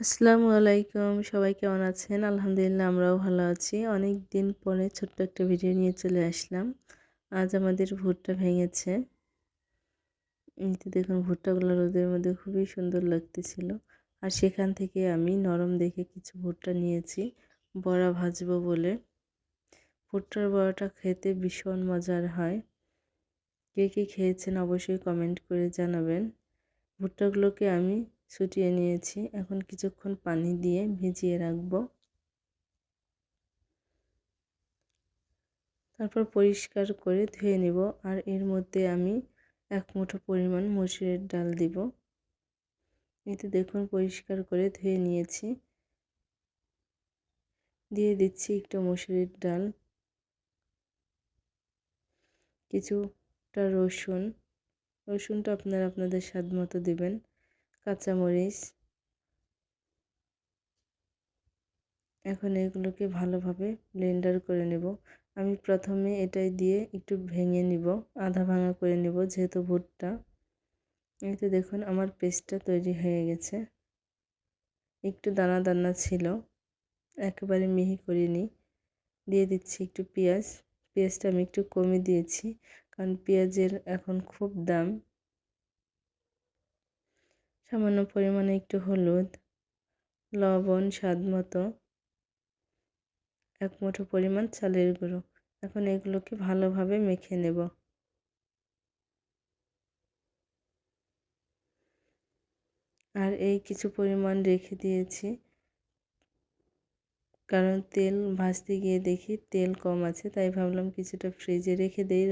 আসসালামু আলাইকুম। সবাই কেমন আছেন? আলহামদুলিল্লাহ আমরাও ভালো আছি। অনেক দিন পরে ছোট্ট একটা ভিডিও নিয়ে চলে আসলাম। আজ আমাদের ভুট্টা ভেঙেছে। এই তো দেখুন ভুট্টাগুলো রোদের মধ্যে খুবই সুন্দর লাগতেছিল। আর সেখান থেকে আমি নরম দেখে কিছু ভুট্টা নিয়েছি বড়া ভাজবো বলে। ভুট্টার বড়াটা খেতে ভীষণ মজার হয়। কে কে খেয়েছেন অবশ্যই কমেন্ট করে জানাবেন। ভুট্টাগুলোকে আমি ছুটিয়ে নিয়েছি। এখন কিছুক্ষণ পানি দিয়ে ভিজিয়ে রাখবো। তারপর পরিষ্কার করে ধুয়ে নেব। আর এর মধ্যে আমি 1 মুঠো পরিমাণ মসুরের ডাল দিব। এতে দেখুন পরিষ্কার করে ধুয়ে নিয়েছি। দিয়ে দিচ্ছি একটু মসুরের ডাল, কিছুটা রসুন, রসুনটা আপনারা আপনাদের স্বাদ মতো দিবেন, কাঁচামরিচ। এখন এগুলোকে ভালোভাবে ব্লেন্ডার করে নেব। আমি প্রথমে এটাই দিয়ে একটু ভেঙে নিব, আধা ভাঙা করে নেব যেহেতু ভুট্টা। এই তো দেখুন আমার পেস্টটা তৈরি হয়ে গেছে। একটু দানা দানা ছিল, একেবারে মিহি করিনি। দিয়ে দিচ্ছি একটু পেঁয়াজ। পেঁয়াজটা আমি একটু কমে দিয়েছি কারণ পেঁয়াজের এখন খুব দাম। সামান্য পরিমাণে একটু হলুদ, লবণ স্বাদ মতো, 1 মুঠো পরিমাণ চালের গুঁড়ো। এখন এগুলোকে ভালোভাবে মেখে নেব। আর এই কিছু পরিমাণ রেখে দিয়েছি কারণ তেল ভাজতে গিয়ে দেখি তেল কম আছে, তাই ভাবলাম কিছুটা ফ্রিজে রেখে দেই,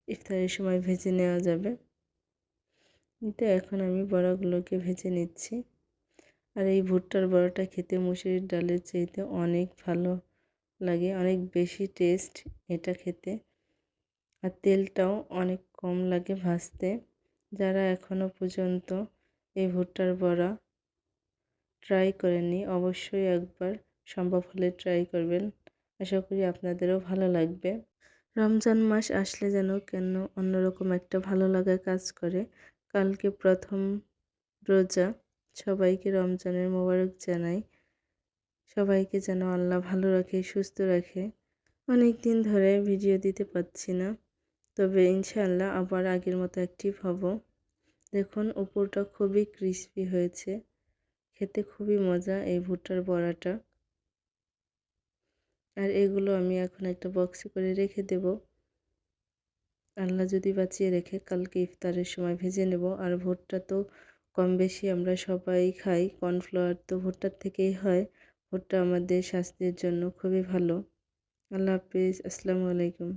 ইফতারের সময় ভেজে নেওয়া যাবে। এটা এখন আমি বড়াগুলোকে ভেজে নিচ্ছি। আর এই ভুট্টার বড়াটা খেতে মুসুরির ডালের চাইতে অনেক ভালো লাগে, অনেক বেশি টেস্ট এটা খেতে। আর তেলটাও অনেক কম লাগে ভাজতে। যারা এখনও পর্যন্ত এই ভুট্টার বড়া ট্রাই করেননি অবশ্যই একবার সম্ভব হলে ট্রাই করবেন। আশা করি আপনাদেরও ভালো লাগবে। রমজান মাস আসলে যেন কেন অন্যরকম একটা ভালো লাগা কাজ করে। কালকে প্রথম রোজা। সবাইকে রমজানের মোবারক জানাই। সবাইকে যেন আল্লাহ ভালো রাখে, সুস্থ রাখে। অনেক দিন ধরে ভিডিও দিতে পারছি না, তবে ইনশাআল্লাহ আবার আগের মতো অ্যাক্টিভ হব। দেখুন উপরটা খুবই ক্রিস্পি হয়েছে, খেতে খুবই মজা এই ভুট্টার বড়াটা। আর এগুলো আমি এখন একটা বক্সে করে রেখে দেব। আল্লাহ যদি বাঁচিয়ে রেখে কালকে ইফতারের সময় ভেজে নেব। আর ভুট্টা তো কম বেশি আমরা সবাই খাই, কর্নফ্লাওয়ার তো ভুট্টার থেকেই হয়। ভুট্টা আমাদের স্বাস্থ্যের জন্য খুবই ভালো। আল্লাহ হাফিজ, আসসালামু আলাইকুম।